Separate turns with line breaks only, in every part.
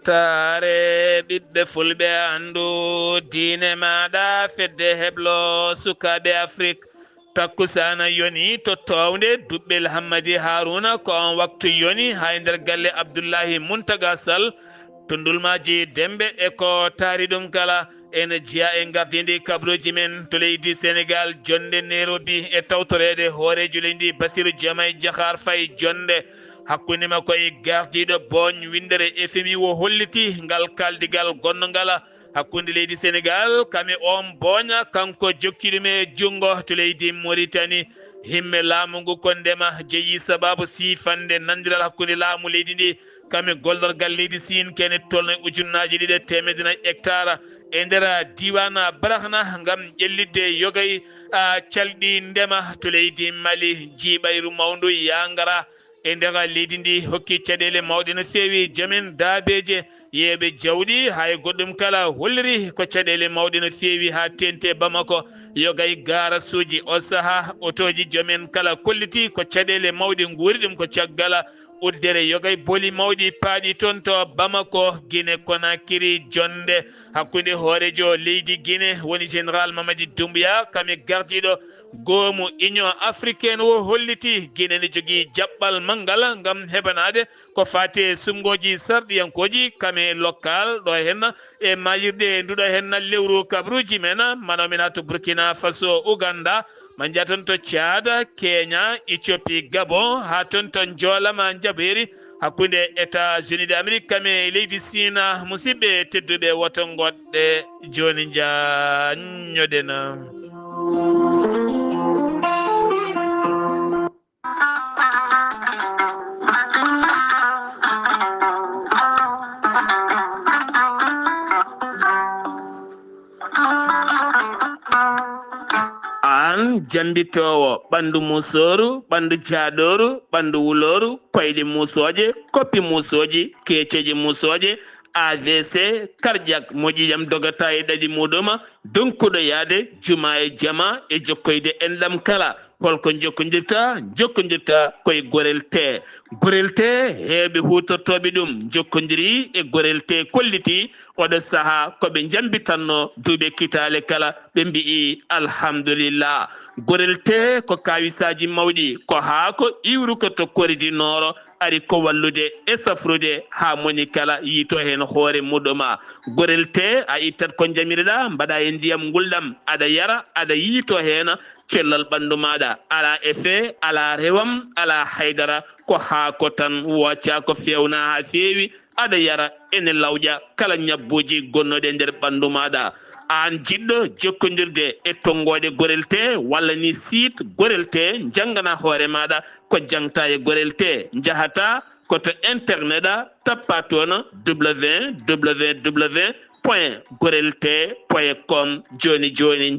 weltare ɓiɓɓe fulɓe andu diine maɗa fedde heblo sukaɓe afrique takkusana yoni to towde duɓɓel hammadi haruna ko on waktu yoni ha nder galle abdoullahi muntaga sall to ndulmaji dembe e ko taari ɗum kala ene jeeya e gardidi kabruji men to leydi sénégal jonde nairobi e tawtorede hoorejo leydi basirou diomaye diakhar faye jonde hakkunde makko e gardiɗo boñ windere FMI wo holliti ngal kaldigal gonnogal hakkunde leydi sénégal kame on boña kanko jokkiɗum e junggo to leydi mauritanie himme laamu ngu ko ndema jeeyi sababu sifande nandiral hakkunde laamu leydi ndi kame gollorgal leydi Sine kene tolno ujunnaji ɗiɗi temedde nayyi hectare e nder diwana barahna gam ƴellidde yogay calɗi ndema to leydi Mali jiiɓayru mawdu yangara e nder leydi ndi hokki caɗele mawɗe no fewi joomen daabeje yeɓe jawɗi hay goɗɗum kala holliri ko caɗele mawɗe no fewi ha tente Bamako yogay garasuji o saaha otoji joomen kala kolliti ko caɗele mawɗe guuri ɗum ko caggal uddere yogay booli mawɗi paaɗi toon to Bamako Guinée Conakry jonde hakkude hoorejo leydi Guinée woni général Mamadi Doumbouya kame gardiɗo goomu union africaine wo holliti Guinée ne jogui jaɓɓal manggal gam heɓanade ko fate sumgoji sarɗiyankoji kame local ɗo hen e mayirɗe nduɗo hen lewru kabruji men manomin to Burkina Faso Ouganda man jaa toon to Tchad Kenya Éthiopie Gabon ha toon to joolama Jabeeri hakkude États-Unis d'Amérique kame leydi Sina musidɓe tedduɓe woto goɗɗe joni jañoɗena jambitowo ɓandu musoru ɓandu jaaɗoru ɓandu wuloru koyɗe musoje koppi musoji keeceji musoje AVC cardiaque moƴƴijam dogata e ɗaɗi muɗum donkuɗo yaade juma e jama e jokkoyde enɗam kala holko jokkodirta koye gorel te heeɓe hutortoɓe ɗum jokkodiri e gorel te kolliti oɗo saaha koɓe jambitanno duuɓe kitale kala ɓe mbi'i alhamdulillah gorel te ko kawisaji mawɗi ko haako iwru ko to koridinoro ari ko wallude e safrude ha moni kala yiito hen hoore muɗuma gorel te a ittat ko jamireɗa mbaɗa e ndiyam gulɗam aɗa yara aɗa yiito hen cellal ɓandu maɗa ala effet ala rewam ala haydara ko haako tan wocca ko fewna ha fewi aɗa yara ene lawƴa kala ñabbuji gonnoɗe nder ɓandu maɗa an jiɗɗo jokkodirde e tonggode gorel te walla ni site gorel te janggana hoore maɗa ko jangta e gorel te jahata koto internet tappa toon www.gorelte.com joni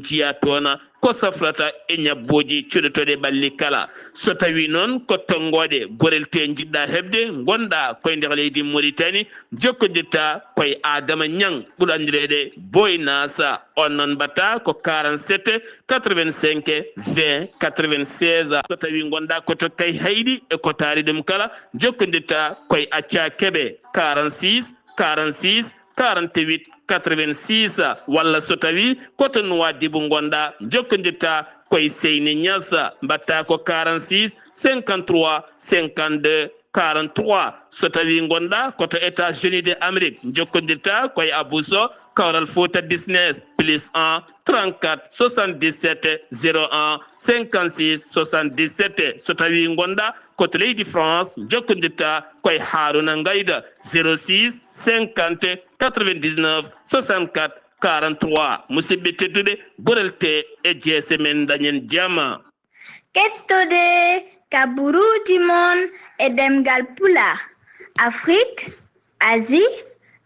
jiya toon ko safrata e ñabbuji cuɗotoɗe ɓalli kala so tawi noon ko tonggode gorel te jiɗɗa heɓde gonɗa koye nder leydi Mauritanie jokkodirta koye Adama Niang ɓuuri andirede Boy Nasa on noon mbatta ko 47 85 20 96 so tawi gonɗa koto kay hayɗi e ko taari ɗum kala jokkodirta koye Acca Keɓe 46 46 48 86 walla so tawi koto Nouadhibou gonɗa jokkodirta koye Seyni Niassa mbatta ko 46 53 52 43 so tawi gonɗa koto États-Unis d'Amérique jokkodirta koye Abousso Kawral Fouta Business +1 34 77 01 56 77 so tawi gonɗa koto leydi France jokkodirta koye Haruna Ngayda 06 50 99 64 43 musidɓe tedduɓe gorel te e jeese men dañen jama
kettude kaburuji mon e demgal pula Afrique Asie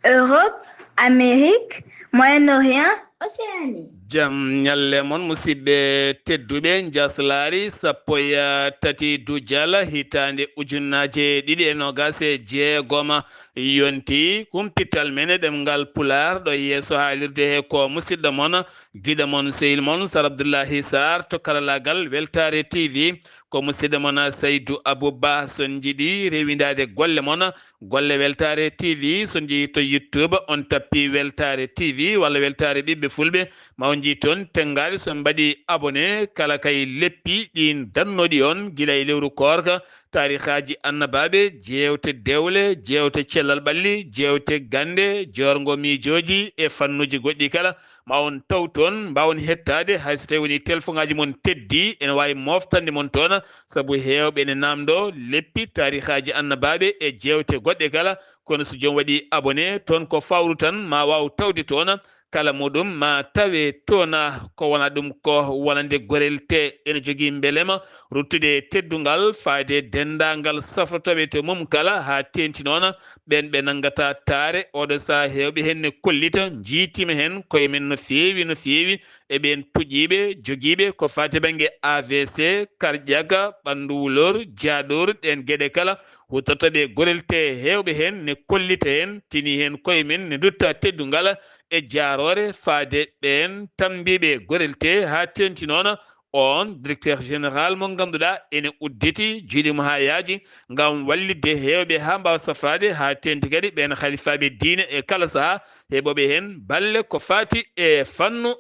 Europe Amérique Moyen-Orient Océanie
jam ñalle mon musidɓe tedduɓe jaslari sappo e tati dujal hitande ujunnaje ɗiɗi e nogas e jeegoma yonti kumpital men ɗemgal pular ɗo yeeso haalirde he ko musidɗo mon guiɗo mon sehil mon Sar Abdoullahi Sarr to karallagal Weltare TV ko musidɗo mon Saydou Abouba son jiiɗi rewindade golle mon golle weltare TV son jeeyi to YouTube on tappi weltare TV walla weltare ɓiɓɓe fulɓe ma on jii toon tengari son mbaɗi abonné kala kay leppi ɗin dannoɗi on guila e lewru korka tarihaji annabaɓe jewte dewle jewte cellal ɓalli jewte gande jorgo miijoji e fannuji goɗɗi kala ma on taw toon mbawon hettade hayso tawi woni téléphone ngaji mon teddi ene wawi moftande mon toon saabu hewɓe ene namdo leppi tarihaji annabaɓe e jewte goɗɗe kala kono so joom waɗi abonné toon ko fawru tan ma waw tawde toon kala muɗum ma tawe toona ko wona ɗum ko wonande gorel te ene jogui beelema ruttude teddungal faade dendagal safrotoɓe to mum kala ha tenti noon ɓen ɓe nangata taare oɗo saaha hewɓe henne kollita jiitima hen koye men no fewi no fewi eɓen tuƴiɓe joguiɓe ko fate banggue AVC karƴaga ɓandu wulor jaaɗor ɗen gueɗe kala huttotoɓe gorel te hewɓe hen ne kollita hen tini hen koye men ne dutta teddungal e jarore faade ɓen tambiɓe gorel te ha tenti noon on directeur général mo ganduɗa ene udditi juuɗemo ha yaaji ngam wallidde hewɓe ha mbawa safrade ha tenti kadi ɓen halifaɓe diine e kala saaha heɓoɓe hen balle ko fati e fannu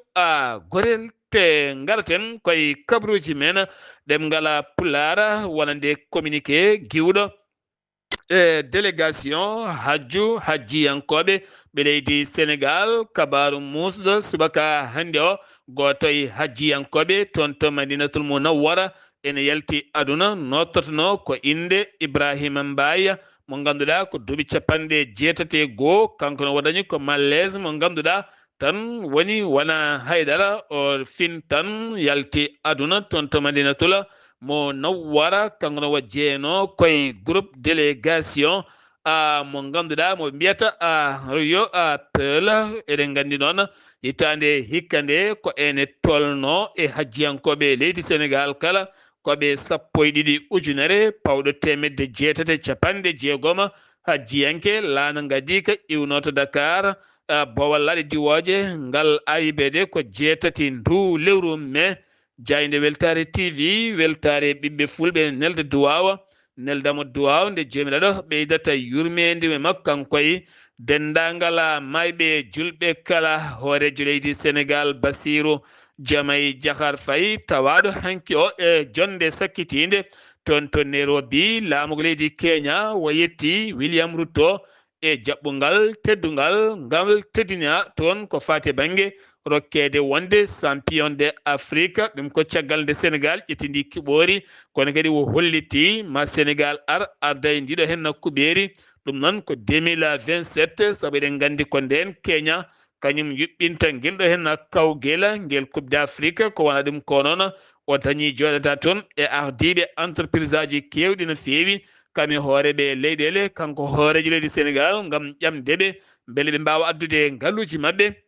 gorel te garaten koye kabruji men ɗemngala pulara wonande communiqué giwɗo délégation hajjiyankoɓe ɓe leydi Sénégal kabaru musɗo subaka hande o goto e hajjiyankoɓe toon to Madinatul Munawwara ene yalti aduna nottotono ko inde Ibrahima Mbaye mo ganduɗa ko duuɓi 80 kanko no waɗani ko malaise mo ganduɗa tan woni wona haydara o fin tan yalti aduna toon to Madinatul Munawwara kanko no wa jeeno koye groupe délégation mo ganduɗa mo mbiyata yo Peul eɗen gandi noon hitande hikka nde ko ene tolno e hajjiyankoɓe leydi Sénégal kala koɓe 12 ujunere pawɗo 860 hajjiyanke laana gadi ka iwnoto Dakar bowal laɗe diwoje ngal AIBD ko 6 ndu lewru mai jayde weltare TV weltare ɓiɓɓe fulɓe nelde duwawa neldamo duwaw nde jomiraɗo ɓeydata yurmede e makko kankoye dendagal mayɓe julɓe kala hoorejo leydi Sénégal Bassirou Diomaye Diakhar Faye tawaɗo hanki o e jonde sakkitinde toon to Nairobi laamugo leydi Kenya wo yetti William Ruto e jaɓɓungal teddungal ngal teddina toon ko fate banggue rokkede wonde champion de Afrique ɗum ko caggal nde Sénégal ƴettidi kiɓori kono kadi wo holliti ma Sénégal arda e ndiɗo hen nokkuɓeri ɗum noon ko 2027 saabu eɗen gandi ko nden Kenya kañum yuɓɓinta guelɗo hen kawguel guel coupe d'Afrique ko wona ɗum ko noon o dañi joɗata toon e ardiɓe entreprise aji kewɗi no fewi kami hooreɓe leyɗele kanko hoorejo leydi Sénégal gam ƴamdeɓe beele ɓe mbawa addude ngalluji mabɓe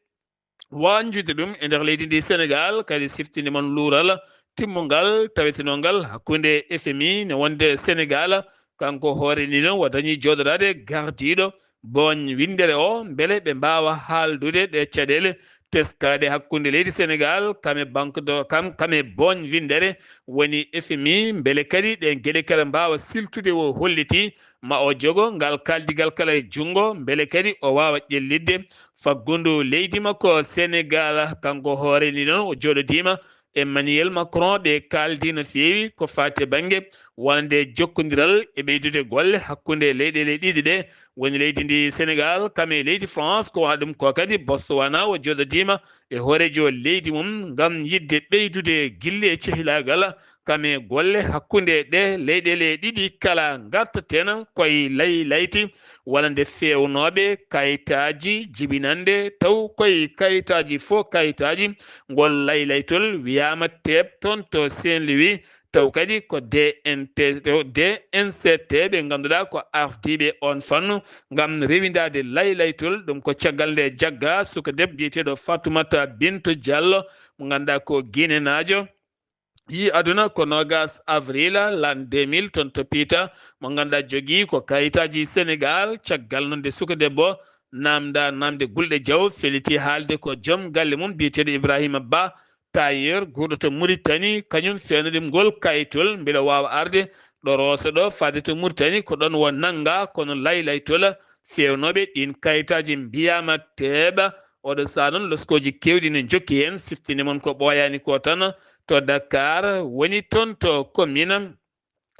wanjude ɗum e nder leydi ndi Sénégal kadi siftinde mon luural timmugal tawetenogal hakkude FMI ne wonde Sénégal kanko hoore ni noon wo dañi joɗorade gardiɗo boñ windere o beele ɓe mbawa haaldude ɗe caɗele teskade hakkude leydi Sénégal kame banque de kame boñ windere woni FMI beele kadi ɗe gueɗe kala mbawa siltude o holliti ma o jogo ngal kaldigal kala e junggo beele kadi o wawa ƴellidde faggudu leydi makko Sénégal kanko hoore ni noon o joɗodima Emmanuel Macron ɓe kaldi no fewi ko fate banggue wonde jokkodiral e ɓeydude golle hakkude leyɗele ɗiɗi ɗe woni leydi ndi Sénégal kame leydi France ko wona ɗum ko kadi Botswana o joɗodima e hoorejo leydi mum gam yidde ɓeydude guille e cehilagal kame golle hakkude ɗe leyɗele ɗiɗi kala gartaten koye layti walla nde fewnoɓe kayitaji jibinande taw koye kayitaji fo kayitaji ngol laytol wiyama teɓ toon to Saint-Louis taw kadi ko DNCT ɓe ganduɗa ko ardiɓe on fannu gam rewidade laytol ɗum ko caggal nde jagga suka deb biyeteɗo Fatoumata Bintou Diallo mo ganduɗa ko guinenajo yi aduna ko 20 avril l'an 2000 toon to Piita mo ganduɗa jogui ko kayitaji Sénégal caggal noon de suka debbo namde gulɗe jaw feliti haalde ko joom galle mum biyeteɗo Ibrahima Ba tailleur gurdoto Mauritanie kañum fenode ngol kayitol mbele wawa arde ɗo roso ɗo fade to Mauritanie ko ɗon won nanga kono laylaytola fewnoɓe ɗin kayitaji mbiyama teɓa oɗo sa noon loskoji kewɗi ne jokki hen siftini mon ko ɓoyani ko tan to Dakar woni toon to commune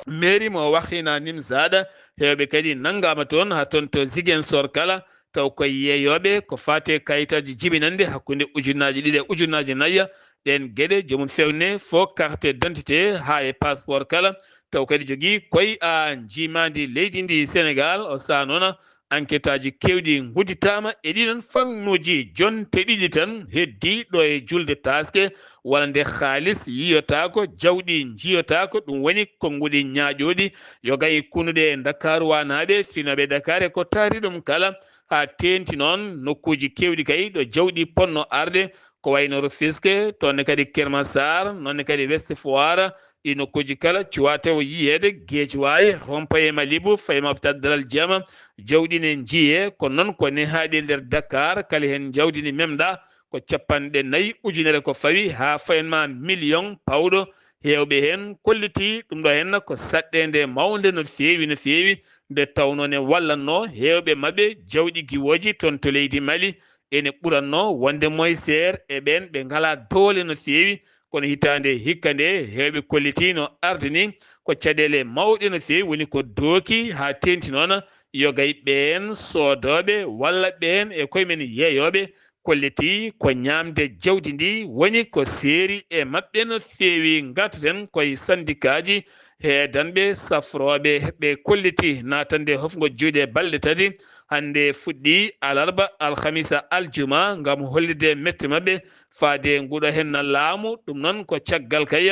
mairie mo wahina Nimzat hewɓe kadi nangama toon ha toon to Ziguinchor kala taw koye yeeyoɓe ko fate kayitaji jibinande hakkude ujunnaji ɗiɗi e ujunnaji nayya ɗen gueɗe jomum fewne fo carte d'identité ha e passeport kala taw kadi jogui koye a jimadi leydi ndi Sénégal o sa noon enquête aji kewɗi gudditama e ɗiɗon fannuji jonte ɗiɗi tan heddi ɗo e julde taske walla nde haalis yiyotako jawɗi jiyotako ɗum woni konnguɗi ñaaƴoɗi yogay kunuɗe Dakar wanaɓe finoɓe Dakar e ko taari ɗum kala ha tenti noon nokkuji kewɗi kay ɗo jawɗi ponno arde ko wayno Rufisque toonne kadi Kermassar nonne kadi West Foire ɗi nokkuji kala cuwa taw yiyede Guédiawaye Rompoye Malibu fayma hôpital Dalal Jama jawɗi ne jiiye kono noon ko ne haaɗi nder Dakar kala hen jawdi ndi memɗa ko 4 ujunere ko fawi ha fayanma million pawɗo hewɓe hen kolliti ɗum ɗo hen ko saɗɗede mawde no fewi no fewi nde tawno ne wallanno hewɓe mabɓe jawɗi giwoji toon to leydi Mali ene ɓuranno wonde moyseer e ɓen ɓe ngala doole no fewi kono hitande hikka nde hewɓe kolliti no arde ni ko caɗele mawɗe no fewi woni ko dooki ha tenti noon yogay ɓen soodoɓe walla ɓen e koyemen yeeyoɓe kolliti ko ñamde jawdi ndi woni ko seeri e mabɓe no fewi gartaten koye syndicat ji heedanɓe safroɓe ɓe kolliti natande hofgo juuɗe balɗe tati hande fuɗɗi alarba alhamisa aljuma gam hollide mette mabɓe faade nguɗo hen laamu ɗum noon ko caggal kay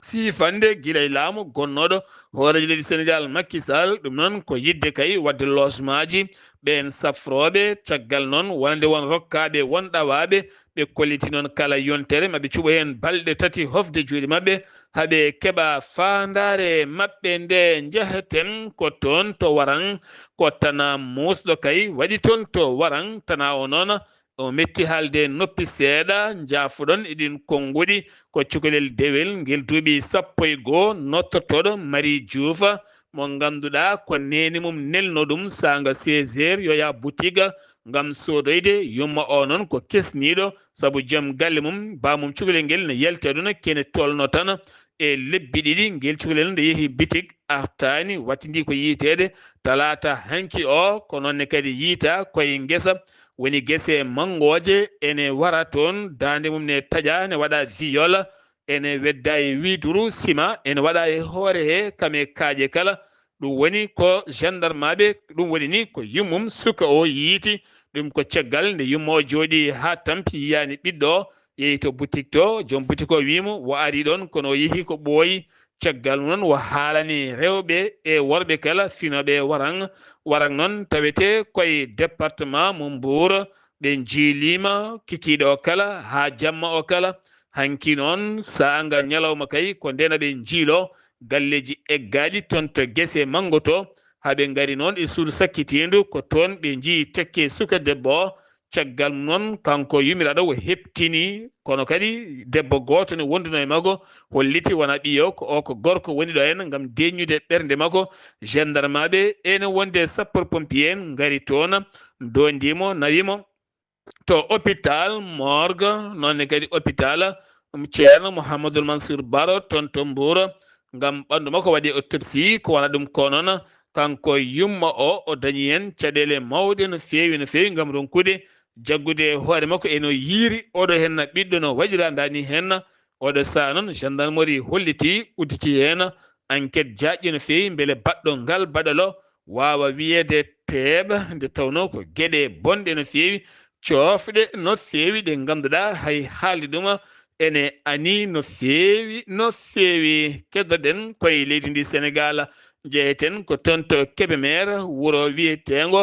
sifande guilay laamu gonnoɗo hoorejo leydi Sénégal Macky Sall ɗum noon ko yidde kay wadde losmaji ɓen safroɓe caggal noon wonde won rokkaɓe won ɗawaɓe ɓe kolliti noon kala yontere maɓe cuɓo hen balɗe tati hofde juuɗe mabɓe haaɓe keeɓa fandare mabɓe nde jaheten ko toon to Waran ko tana musɗo kay waɗi toon to Waran tana o noon o metti haalde noppi seeɗa jaafuɗon eɗin konnguɗi ko cukalel dewel ngel duuɓi 11 nottotoɗo Marie Diouf mo ganduɗa ko neni mum nelno ɗum sanga 16 yo ya boutique ngam sodoyde yumma o noon ko kesniɗo saabu joom galle mum bamum cukalel ngel ne yalti aduna kene tolno tan e lebbi ɗiɗi ngel cukalel nde yeehi boutique artani wattidi ko yiitede talata hanki o ko nonne kadi yiita koye guesa woni guese mangoje ene wara toon dande mum ne taƴa ne waɗa viol ene wedda e widuru sima ene waɗa e hoore he kame kaaƴe kala ɗum woni ko gendarmeɓe ɗum woni ni ko yummum suka o yiiti ɗum ko caggal nde yumma o jooɗi ha tampi yiyani ɓiɗɗo yeehi to boutique to joom boutique o wimo wo ari ɗon kono o yeehi ko ɓooyi caggal noon wo haalani rewɓe e worɓe kala finoɓe Waran noon tawete koye département mo Mbour ɓe jiilima kikiɗe o kala ha jamma o kala hanki noon sanga ñalawma kay ko ndena ɓe jiilo galleji eggaɗi toon to guese mango to haaɓe gari noon e suudu sakkitindu ko toon ɓe jii tekke suka debbo o caggal noon kanko yumiraɗo o heptini kono kadi debbo goto ne wonduno e makko holliti wona ɓiyo ko o ko gorko woni ɗo hen gam deññude ɓernde makko gendarmeɓe ene wonde sapeur pompier en gari toon dondimo nawimo to hôpital morgue nonne kadi hôpital ceerno Mouhamadoul Mansour Baro toon to Mbour gam ɓandu makko waɗi autopsie ko wona ɗum ko noon kanko yumma o dañi hen caɗele mawɗe no fewi gam ronkude jaggude hoore makko eno yiiri oɗo hen ɓiɗɗo no waɗira dani hen oɗo saa noon gendarmerie holliti udditi hen enquête jaƴƴi no fewi beele baɗɗo ngal baɗalo wawa wiyede teeɓa nde tawno ko gueɗe bonɗe no fewi coofɗe no fewi ɗe ganduɗa hay haalde ɗum ene ani no fewi keddoɗen koye leydi ndi Sénégal jeeyeten ko toon to Kébémer wuuro wiyetengo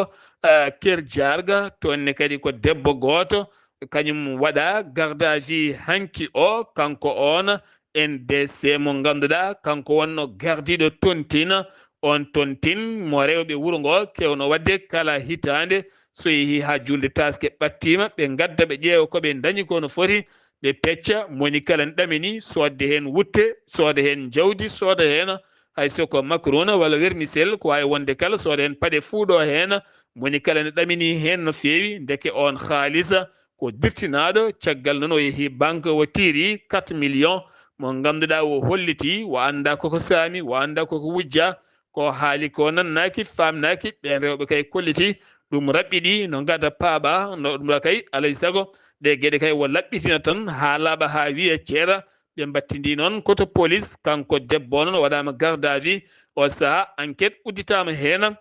Kër Jarga toonne kadi ko debbo goto kañum waɗa garde à vue hanki o kanko on NDC mo ganduɗa kanko wonno gardiɗo tontine on tontine mo rewɓe wuuro ngo kewno wadde kala hitande so yeehi ha julde taske ɓattima ɓe gadda ɓe ƴeewa koɓe dañi ko no foti ɓe pecca moni kala ɗamini sodde hen wutte sooda hen jawdi sooda hen hay soko macarona walla vermicelle ko wawi wonde kala sooda hen paɗe fuuɗo hen moni kala ne ɗamini hen no fewi ndeke on haalisa ko dirtinaɗo caggal noon o yeehi banque o tiiri 4 millions mo ganduɗa o holliti o anda koko saami o anda koko wujja ko haali ko nannaki famnaki ɓen rewɓe kay kolliti ɗum raɓɓiɗi no gada paaɓa no ɗum kay alay saago ɗe gueɗe kay wo laɓɓitina tan ha laaɓa ha wiya ceera ɓe battidi noon koto police kanko debbo noon waɗama garde à vue o saaha enquête udditama hen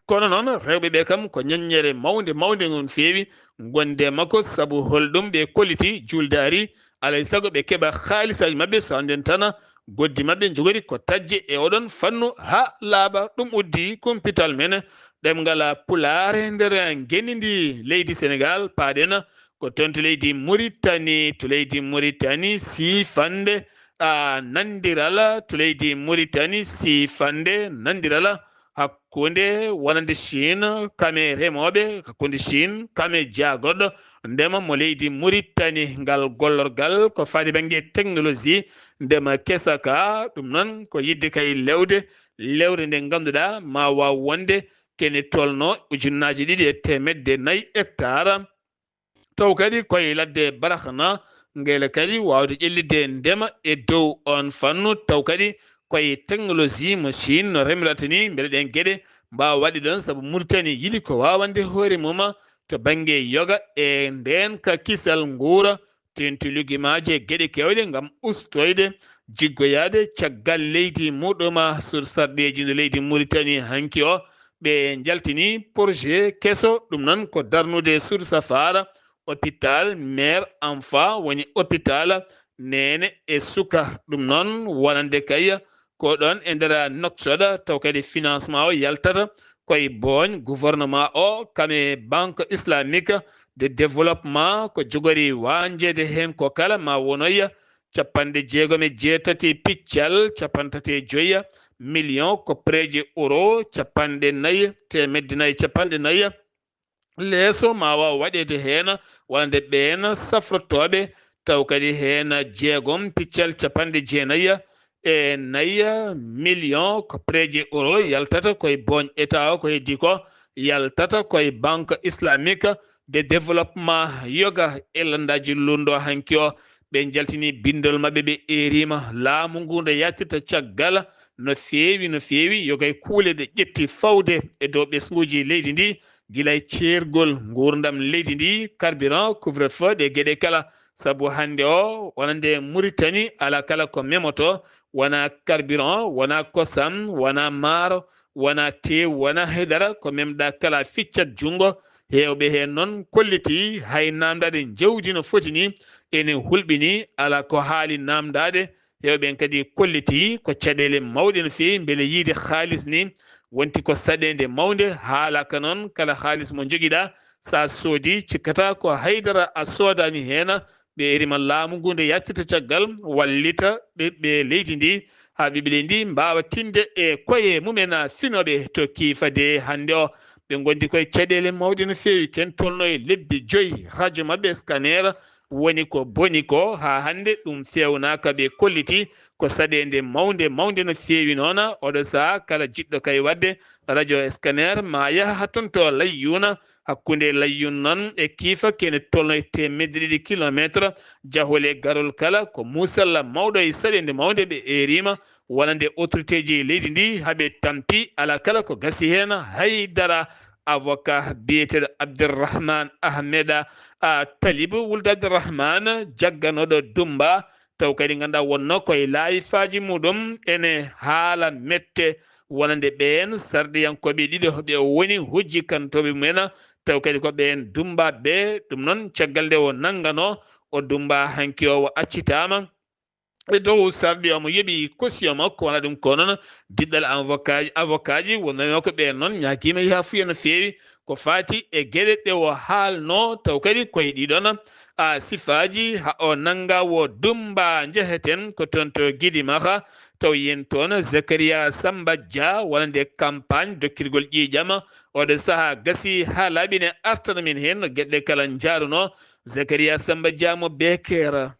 kono noon rewɓe ɓe kam ko ñaññere mawde mawde on feewi gonde makko saabu holɗum ɓe kolliti julde ari alay saago ɓe keeɓa haalisaji mabɓe so anden tan goddi mabɓe jogori ko tajje e oɗon fannu ha laaɓa ɗum uddi kumpital men ɗemgal pulaar nder guenidi leydi Sénégal paaɗen ko toon to leydi Mauritanie to leydi Mauritanie sifande nandiral to leydi Mauritanie sifande nandiral hakkunde wonande Chine kame remoɓe hakkunde Chine kame jaagoɗɗo ndema mo leydi Mauritanie ngal gollorgal ko faade banggue technologie ndema kesa ka ɗum noon ko yidde kay lewde nde ganduɗa ma waw wonde kene tolno ujunnaji 2,4 hectares taw kadi koye ladde Barakna ngela kadi wawde ƴellidde ndema e dow on fannu taw kadi koye technologie mo Chine no remirata ni beele ɗen gueɗe mbawa waɗi ɗon saabu Mauritanie yiiɗi ko wawande hoore mum to banggue yoga e nden ka kisal nguura tenti liggemaji e gueɗe kewɗe gam ustoyde jiggoyade caggal leydi muɗum sur sarɗeji no leydi Mauritanie hanki o ɓe jaltini projet kesso ɗum noon ko darnude sur safara hôpital mère enfant woni hôpital nene e suka ɗum noon wonande kay ko ɗon e nder noksoɗa taw kadi financement o yaltata koye boñ gouvernement o kame banque islamique de développement ko jogori wanjede hen ko kala ma wonoya 68 piccal 35 million ko preje euro 4 temedde nayyi 4 leeso ma waw waɗede hen wonande ɓen safrottoɓe taw kadi hen 6 piccal 94 million ko preje euro yaltata koye boñ état o ko heddi ko yaltata koye banque islamique de développement yoga e landaji lundo hanki o ɓe jaltini bindol mabɓe ɓe erima laamu ngu nde yattirta caggal no feewi yogay kuule ɗe ƴetti fawde e dow ɓesguji leydi ndi guilay ceergol gurdam leydi ndi carburant couvre feu ɗe gueɗe kala saabu hande o wonande Mauritanie ala kala ko memoto wona carburant wona kosam wona maaro wona tew wona haydara ko memɗa kala ficcat junggo hewɓe hen noon kolliti hay namdade jawdi no foti ni ene hulɓini ala ko haali namdade hewɓen kadi kolliti ko caɗele mawɗe no fewi beele yiide haalis ni wonti ko saɗede mawde haalaka noon kala haalis mo joguiɗa sa soodi cikkata ko haydara a sodani hen ɓe erima laamu ngu nde yattirta caggal wallita ɓiɓɓe leydi ndi ha ɓiɓɓe ndi mbawa tinde e koye mumen finoɓe to kiifade hande o ɓe gondi koye caɗele mawɗe no fewi ken tolno e lebbi 5 radio mabɓe scanner woni ko boni ko ha hande ɗum fewnaka ɓe kolliti ko saɗede mawde no fewi noon oɗo saaha kala jiɗɗo kay wadde radio scanner ma yaaha toon to Layyuna hakkude Layyun noon e kiifa kene tolno e 200 kilométre jahole garol kala ko musalla mawɗo e saɗede mawde ɓe erima wonande autorité ji leydi ndi haaɓe tampi ala kala ko gasi hen haydara avocat biyeteɗo Abdourahmane Ahmeda Talib wulde Abdourahmane jagganoɗo Dumba taw kadi ganduɗa wonno koye laayifaji muɗum ene haala mette wonande ɓen sarɗiyankoɓe ɗiɗo ɓe woni hojjikantoɓe mumen taw kadi ko ɓen Dumba ɓe ɗum noon caggal nde o nanggano o Dumba hanki o accitama e dow sarɗi omo yoɓi caution makko wona ɗum ko noon diɗɗal avocat ji wonnomo ko ɓen noon ñaguima yafuya no fewi ko fati e gueɗe ɗe o haalno taw kadi koye ɗiɗon sifaji ha o nangga wo Dumba jeheten ko toon to Guidimaha taw yen toon Zakaria Samba Dia wonande campagne dokkirgol ƴiƴam oɗo saaha gasi ha laaɓine artana min hen no gueɗe kala jaaruno Zakaria Samba Diamo Bekera.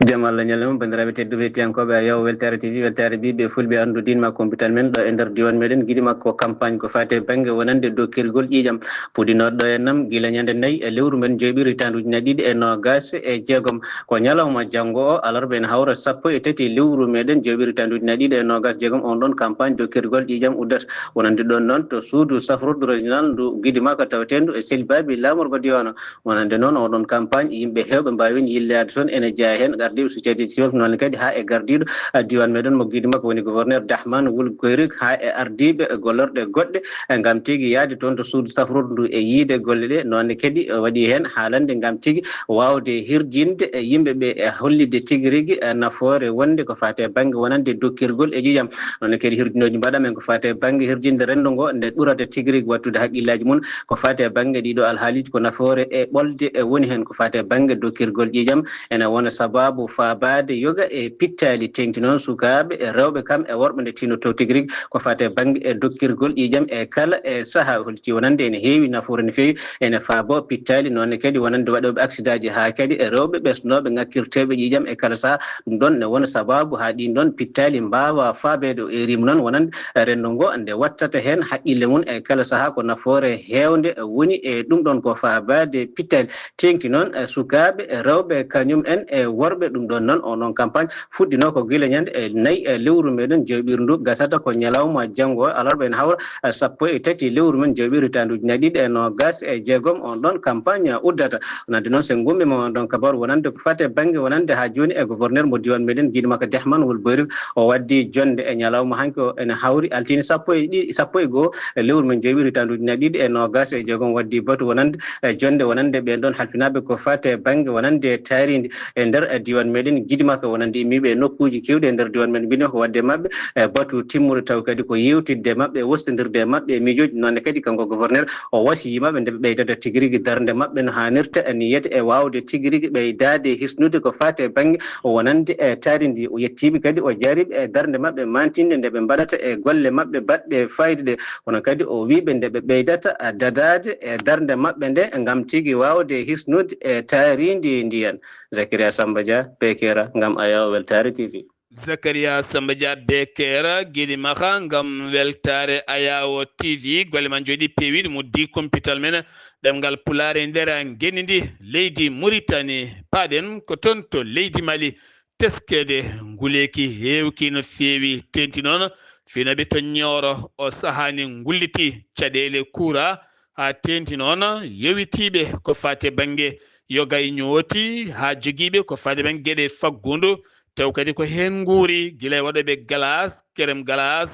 jamal la ñalema bandiraɓe tedduɓe tiyankoɓe a yaw weltare tv weltare ɓiɓe fulɓe andu dinma computal men ɗo e nder diwan meɗen guiɗi makko campagne ko fate banggue wonande dokkirgol ƴiƴam puɗinoɗo e nam guila ñande nayyi e lewru men joyɓiri tanduji nayi ɗiɗi e nogas e jeegom ko ñalawma janggo o alarba ene hawra 13 lewru meɗen joyɓiri tanduji nayi ɗiɗi e nogas jeegom on ɗon campagne dokkirgol ƴiƴam uddata wonande ɗon noon to suudu safrude régional ndu guiɗi makko tawatendu e selbabi lamorgo diwan o wonande noon oɗon campagne yimɓe hewɓe mbawin yillade toon ene jeeya hen gardiɗo so ceedi siwol noon kadi ha e gardiɗo diwan meɗen mo guiɗi makko woni gouverneur Dahman Wul Koyrik ha e ardiɓe gollorɗe goɗɗe gam tigui yaade toon to suudu safrude ndu e yiide golle ɗe nonne kadi waɗi hen haalande gam tigui wawde hirjinde yimɓeɓe e hollide tigui rigui nafoore wonde ko fate banggue wonande dokkirgol e ƴiƴam nonne kadi hirjinoji mbaɗamen ko fate banggue hirjinde rendo ngo nde ɓurata tigui rigui wattude haqqillaji mum ko fate banggue ɗiɗo alhaaliji ko nafoore e ɓolde woni hen ko fate banggue dokkirgol ƴiƴam ene wona sababu fabade yoga e pittali tengti noon sukaɓe e rewɓe kam e worɓe nde tinoto tigui rigui ko fate banggue e dokkirgol ƴiƴam e kala e saaha holti wonande ene heewi nafoore no feewi ene faabo pittali nonne kadi wonande waɗoɓe accident ji ha kadi e rewɓe ɓesnoɓe ngakkirteɓe ƴiƴam e kala saaha ɗum ɗon ne wona sababu ha ɗin ɗon pittali mbawa faabede o erima noon wonande rendo ngo nde wattata hen haqqille mum e kala saaha ko nafoore hewde woni e ɗum ɗon ko fabade pittali tengti noon sukaɓe rewɓe kañum en e worɓe ɗum ɗon noon onon campagne fuɗɗino ko guila ñande e nayyi lewru meɗen joyɓiri ndu gasata ko ñalawma janggo alarba en hawra 13 lewru men joyɓiri tanduji nayi ɗiɗi e nogas e jeegom on ɗon campagne uddata nande noon sen gummima on ɗon kabaru wonande ko fate banggue wonande ha joni e gouverneur mo diwan meɗen guiɗi makko Dahman Wul Boyrik o waddi jonde e ñalawma hanki o ene hawri altine 11 lewru men joyɓiri tanduji nayi ɗiɗi e nogas e jeegom waddi batu wonande jonde wonande ɓen ɗon halfinaɓe ko fate banggue wonande taaride e nder diwan meɗen guiɗi makko wonande immiɓe e nokkuji kewɗi e nder diwan men mbino ko wadde mabɓe e batu timmude taw kadi ko yewtidde mabɓe wostodirde mabɓe e miijoji nonne kadi kanko gouverneur o wasi yimaɓe nde ɓe ɓeydata tigui rigui darde mabɓe no hannirta ene yiyete e wawde tigui rigui ɓeydade hisnude ko fate banggue wonande e taaridi o yettiɓe kadi o jariɓe e darde mabɓe mantinde nde ɓe mbaɗata e golle mabɓe baɗɗe fayde ɗe kono kadi o wiɓe nde ɓe ɓeydata dadade e darde mabɓe nde gam tigui wawde hisnude e taaridi ndiyan. Zakaria Samba Dia Bekera gam Ayaw Weltare TV.
Zakaria Samba Dia Bekera guiɗi maka gam weltare Ayaw TV golle man joɗi pewiɗo mo di computal men ɗemgal pulare nder guenni ndi leydi Mauritanie paɗen ko toon to leydi Mali teskede nguleki hewki no fewi tenti noon finaɓe to Nioro o sahani gulliti caɗele kuura ha tenti noon yewitiɓe ko fate banggue yogay ñooti ha joguiɓe ko fate banggue gueɗe faggudu taw kadi ko hen guuri guila e waɗoɓe galas kerem galas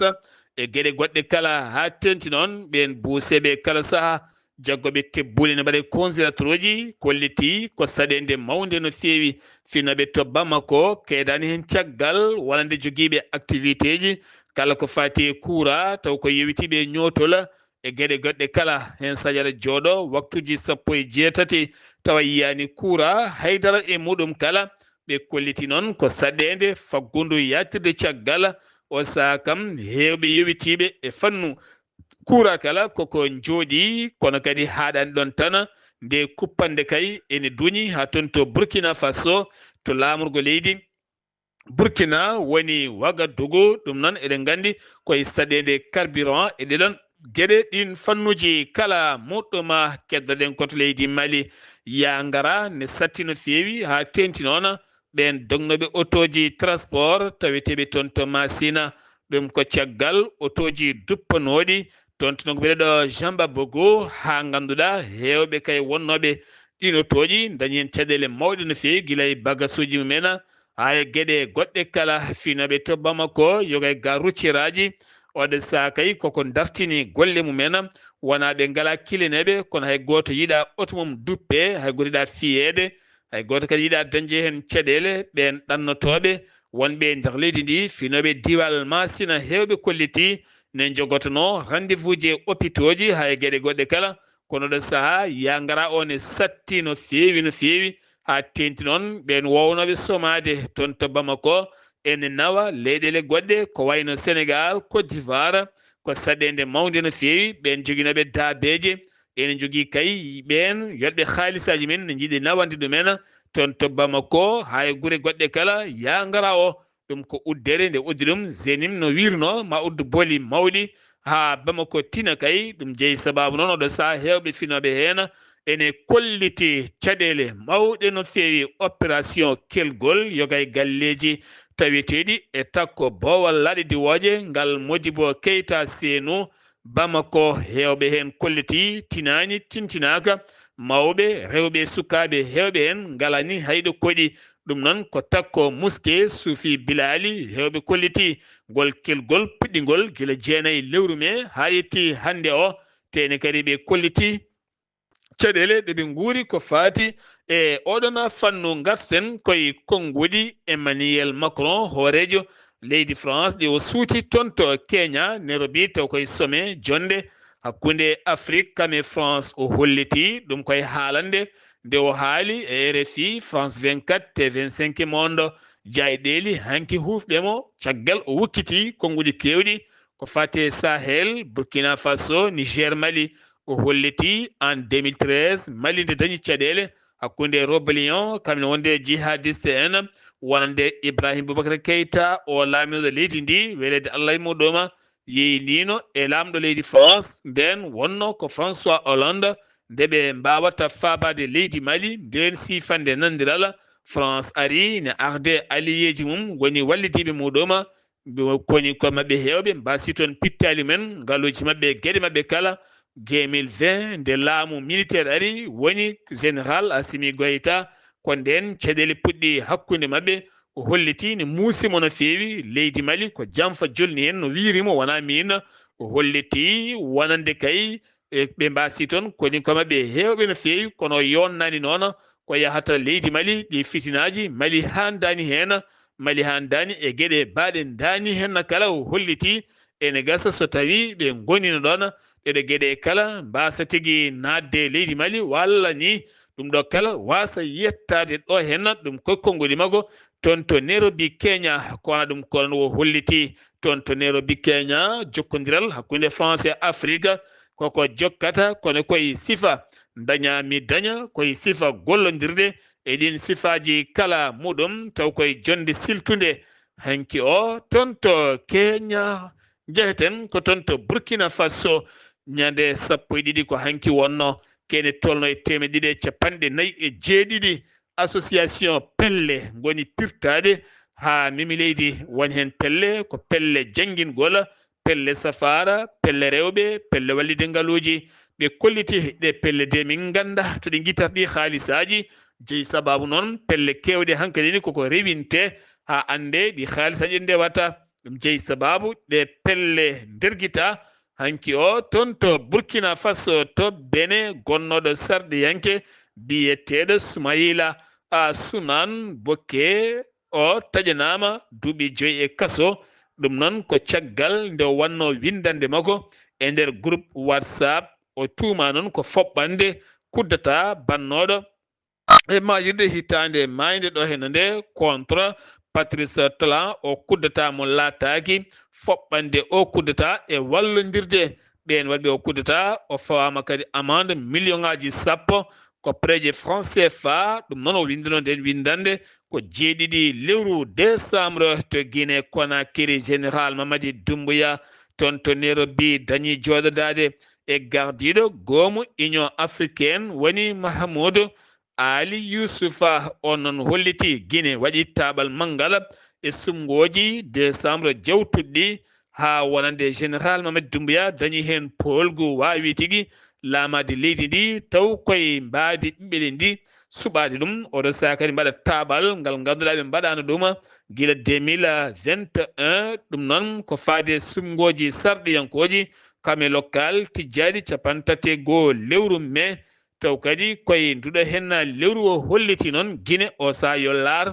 e gueɗe goɗɗe kala ha tenti noon ɓen buuseɓe kala saaha jaggoɓe tebbuli ne mbaɗe congélateur uji kolliti ko saɗede mawde no fewi finaɓe to Bamako keedani hen caggal wonande joguiɓe activité ji kala ko fati kuura taw ko yewitiɓe ñootol e gueɗe goɗɗe kala hen sañata jooɗo waktuji 18 tawa yiyani kuura haydara e muɗum kala ɓe kolliti noon ko saɗede faggudu yattirde caggal o saaha kam hewɓe yewitiɓe e fannu kuura kala koko jooɗi kono kadi haɗani ɗon tan nde kuppande kay ene duuñi ha toon to Burkina Faso to lamorgo leydi Burkina woni Wagadugu ɗum noon eɗen gandi koye saɗede carburant e ɗeɗon gueɗe ɗin fannuji kala muɗɗuma keddoɗen koto leydi Mali ya ngara ne satti no fewi ha tenti noon ɓen dognoɓe autoji transport taweteɓe toon to Massina ɗum ko caggal autoji duppanoɗi toon to mbiɗo Jamba Bogo ha ganduɗa hewɓe kay wonnoɓe ɗin autoji dañi hen caɗele mawɗe no fewi guila e bagasuji mumen ha e gueɗe goɗɗe kala finaɓe to Bamako yoga e gare routiére aji oɗo saaha kay koko dartini golle mumen wona ɓe ngala kilineɓe kono hay goto yiiɗa auto mum duppe hay goto yiiɗa fiyede hay goto kadi yiiɗa dañde hen caɗele ɓen ɗannotoɓe wonɓe nder leydi ndi finoɓe diwal Massina hewɓe kolliti ne jogotono rendez-vous ji e hôpitaux ji ha e gueɗe goɗɗe kala kono ɗo saaha ya ngara o ne satti no fewi no fewi ha tenti noon ɓen wownoɓe somade toon to Bamako ene nawa leyɗele goɗɗe ko wayno Sénégal Côte d'Ivoire ko saɗede mawde no fewi ɓen joguinoɓe daabeje ene jogui kay ɓen yolɓe haalisaji men ne jiiɗi nawande ɗumen ton to Bamako hay gure goɗɗe kala ya ngara o ɗum ko uddere nde uddi ɗum zenim no wirno ma uddu booli mawɗi ha Bamako tina kay ɗum jeeyi sababu noon oɗo saha hewɓe finoɓe hen ene kolliti caɗele mawɗe no fewi opération kelgol yogay galleji taweteɗi e takko bowal laaɗe diwoje ngal Modibo Keita Sénou Bamako hewɓe hen kolliti tinani tintinaka mawɓe rewɓe sukaɓe hewɓe hen ngalani hayɗo koɗi ɗum noon ko takko muske Suufi Bilali hewɓe kolliti ngol kelgol puɗɗigol gila jeenayyi lewru me ha yetti hande o tene kadi ɓe kolliti caɗele ɗeɓe guuri ko faati e oɗona fannu garten koye konguɗi Emmanuel Macron hoorejo leydi France ɗi o suuti toon to Kenya Nairobi taw koye sommet jonde hakkunde Afrique kame France o holliti ɗum koye haalande nde o haali e RFI France 24 T25 Monde jayɗeli hanki hufɓemo caggal o wukkiti konguɗi kewɗi ko fate Sahel Burkina Faso Niger Mali o holliti en 2013 Mali nde dañi caɗele hakkunde Robalion kamne wonde jihadiste en wonande Ibrahim Boubacar Keita o laamiɗo leydi ndi welede Allah e muɗuma yeyndino e lamɗo leydi France nden wonno ko François Hollande nde ɓe mbawata fabade leydi Mali nden sifande nandiral France ari ne arde alliéji mum woni wallitiɓe muɗuma koni ko mabɓe hewɓe mbasi toon pittali men ngaluji mabɓe gueɗe mabɓe kala 2020 nde laamu militaire ari woni général Assimi Goïta ko nden caɗele puɗɗi hakkude mabɓe o holliti ne muusimo no fewi leydi Mali ko jamfa jolni hen no wirimo wona min o holliti wonande kay ɓe mbasi toon koni ko mabɓe hewɓe no fewi kono yonnani noon ko yahata leydi Mali ɗi fitinaji Mali handani hen Mali handani e gueɗe baɗe dani hen kala o holliti ene gasa so tawi ɓe gonino ɗon ɗeɗo gueɗe kala mbasa tigui nadde leydi Mali walla ni ɗum ɗo kala wasa yettade ɗo hen ɗum koye konnguli makko toon to Nairobi Kenya kono ɗum kono o holliti toon to Nairobi Kenya jokkodiral hakkude France e Afrique koko jokkata kono koye sifa dañami daña koye sifa gollodirde e ɗin sifaji kala muɗum taw koye jonde siltude hanki o toon to Kenya jeheten ko toon to Burkina Faso ñande sappo e ɗiɗi ko hanki wonno kene tolno e 150 association pelle goni pirtade ha mimi leydi woni hen pelle ko pelle janguingol pelle safara pelle rewɓe pelle wallide ngaluji ɓe kolliti ɗe pelle de min ganda to ɗi guitat ɗi haalisaji jeeyi sababu noon pelle kewɗe hankkadini koko rewinte ha ande ɗi haalisaji nde watta ɗum jeeyi sababu ɗe pelle nderguita hanki o toon to Burkina Faso to Bene gonnoɗo sarde yanke biyeteɗo Soumaïla Sunan Boke o taƴanama duuɓi 5 e kaso ɗum noon ko caggal nde wanno windande makko e nder groupe WhatsApp o tuuma noon ko foɓɓande kuddata bannoɗo e majirde hitande mayde ɗo hen nde contre Patrice Talon o kuddata mo laataki foɓɓande o kuddata e wallodirde ɓen waɗɓe o kuddata o fawama kadi amende million ngaji sappo ko préje franc CFA ɗum noon o windino nden windande ko 7 lewru décembre to Guinée Conakry général Mamadi Doumbouya toon to Nairobi dañi joɗodade e gardiɗo goomu Union africaine woni Mahamoudou Ali Youssoufa on noon holliti Guinée waɗi taɓal manggal e sumgoji décembre jawtuɗɗi ha wonande général Mamadi Doumbouya dañi hen polgu wawi tigui laamade leydi ndi taw koye mbadi ɓiɓɓele ndi suɓade ɗum oɗo saaha kadi mbaɗa taɓal ngal ganduɗa ɓe mbaɗano ɗum guila 2021 ɗum noon ko faade sumgoji sarɗiyankoji kame local tijjadi 31 lewru mai taw kadi koye nduɗo hen lewru o holliti noon Guinée o saaha yo laar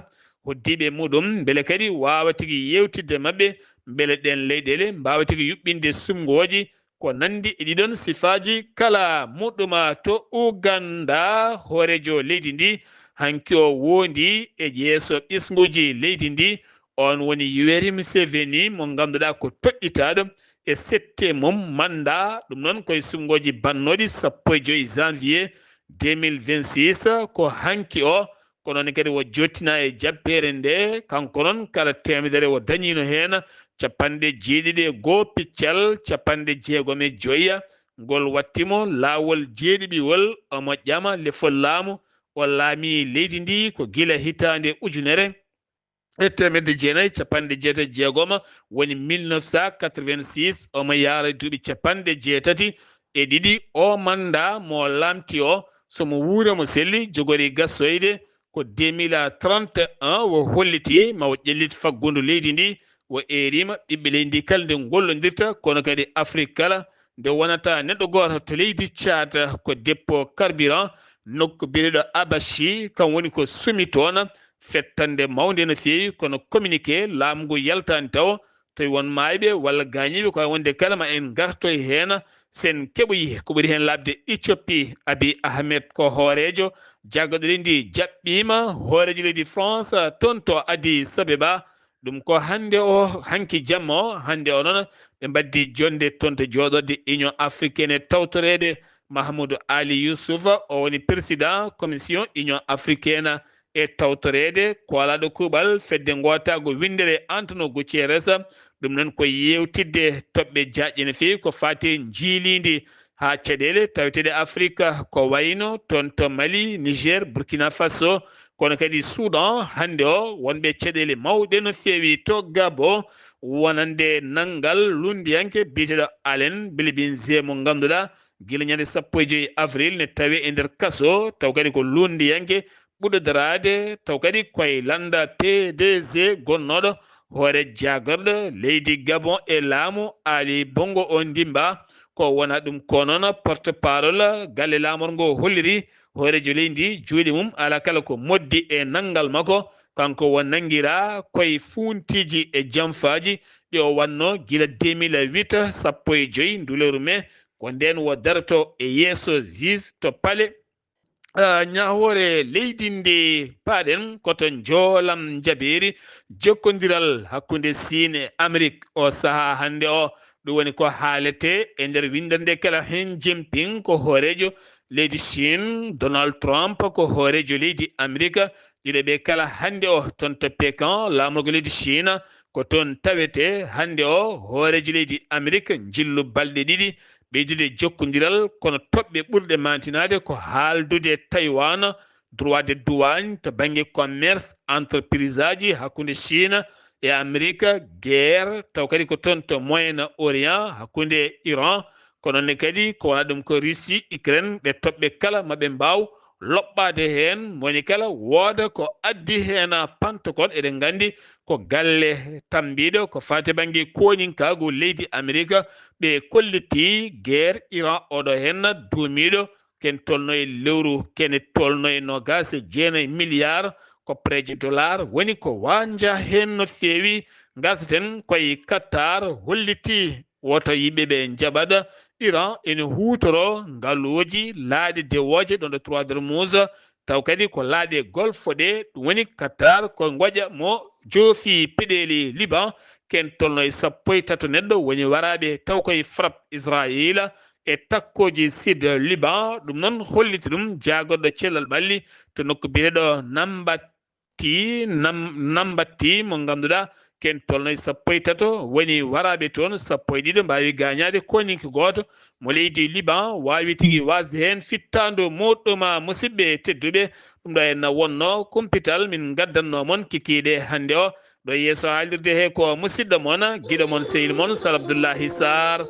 hoddiɓe muɗum beele kadi wawa tigui yewtidde mabɓe beele ɗen leyɗele mbawa tigui yuɓɓinde sumgoji ko nandi e ɗiɗon sifaji kala muɗuma to Uganda hoorejo leydi ndi hanki o wondi e yeeso ɓisguji leydi ndi on woni Yoweri Museveni mo ganduɗa ko toɗɗitaɗo e sette mum manda ɗum noon koye sungoji bannoɗi 15 janvier 2026 ko hanki o ko noon kadi wo jottina e jabbere nde kanko noon kala temedere o dañino hen 70 piccal 65 ngol wattimo laawol jeeɗiɓiwol omo ƴama lefol laamu o laami leydi ndi ko gila hitande ujunere e temedde jeenayyi capanɗe jeetati jeegom woni 1986 omo yaara duuɓi capanɗe jeetati e ɗiɗi o manda mo lamti o somo wuura mo selli jogori gassoyde ko 2031 wo holliti mawo ƴellit faggundu leydi ndi wo erima ɓiɓɓe leydi ndi kala nde gollodirta kono kadi afrique kala nde wonata neɗɗo goto to leydi Tchad ko deppo carburant nokku biyeɗo Abachi kam woni ko sumi toon fettande mawde no feewi kono communiqué laamu ngu yaltani taw tawi won mayɓe walla gañiɓe ko wonde kala ma en gartoy hen sen keɓoyi ko ɓuri hen labde Éthiopie Abiy Ahmed ko hoorejo jaggaɗo leydi jaɓɓima hoorejo leydi France toon to Addis Abeba ɗum ko hande o hanki jamma o hande o noon ɓe mbaddi jonde toon to jooɗorde Union africaine tawtorede Mahmoudou Ali Youssouf o woni président commission Union africaine e tawtorede ko alaɗo kuuɓal fedde gotago windere Antonio Guterres ɗum noon ko yewtidde toɓɓe jaƴƴe no fewi ko fati jiilidi ha caɗele taweteɗe Afrique ko wayno toon to Mali Niger Burkina Faso kono kadi Soudan hande o wonɓe caɗele mawɗe no fewi to Gabon wonande nanggal lundiyanke biyeteɗo Alain Bilibinze mo ganduɗa guila ñande 15 avril ne tawi e nder kaso taw kadi ko lundiyanke ɓuɗo darade taw kadi koye landa PDG gonnoɗo hoore jagorɗo leydi Gabon e laamu Ali Bongo on dimba ko wona ɗum ko noon porte parole galle laamor ngo holliri hoorejo leydi juuɗe mum ala kala ko moddi e nanggal makko kanko won nanguira koye funtiji e jamfaji ɗi o wanno gila 2008 15 ndulewru mai ko nden wo darato e yeeso juge to paale ñahore leydi ndi paaɗen koto joolam jabeeri jokkodiral hakkunde Siin e Amérique o saaha hande o ɗum woni ko haalete e nder windande kala hen Jinping ko hoorejo leydi Chine Donald Trump ko hoorejo leydi Amérique ɗiɗo ɓe kala hande o toon to Pékin laamorgo leydi Chine ko toon tawete hande o hoorejo leydi Amérique jillu balɗe ɗiɗi ɓeydude jokkodiral kono toɓɓe ɓurɗe mantinade ko haaldude Taïwan droit de douane to banggue commerce entreprise aji hakkunde Chine e Amérique guerre taw kadi ko toon to Moyen Orient hakkunde Iran kono ne kadi ko wona ɗum ko Russie Ukraine ɓe toɓɓe kala maɓe mbaw loɓɓade hen moni kala wooda ko addi hen Pentecôte eɗen gandi ko galle tambiɗo ko fate banggue koninkagu leydi Amérique ɓe kolliti guerre Iran oɗo hen duumiɗo ken tolno e lewru kene tolno e 29 milliards ko preje dollar woni ko wanja hen no fewi gasaten koye Qatar holliti woto yimɓeɓe jaɓaɗa Iran ene hutoro ngaaluji laaɗe dewoje ɗon ɗo 3 Hormuz taw kadi ko laaɗe golfe ɗe ɗum woni Qatar ko goƴa mo joofi peɗeli Liban ken tolno e 13 neɗɗo woni waraɓe taw koye frappe Israël e takkoji sud Liban ɗum noon holliti ɗum jagorɗo cellal ɓalli to nokku biyeɗo nambatti mo ganduɗa ken tolno e 13 woni waraɓe toon 12 mbawi gañade koninki goto mo leydi Liban wawi tigui wasde hen fittando moɗɗuma musidɓe tedduɓe ɗum ɗo henna wonno kumpital min gaddanno moon kikiɗe hande o ɗo yeeso haalirde he ko musidɗo moon guiɗo moon sehil moon Sal Abdoullahi Sarr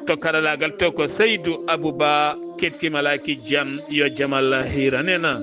to karalagal to ko Seydou Abouba ketkimalaki jaam yo jamal hiranena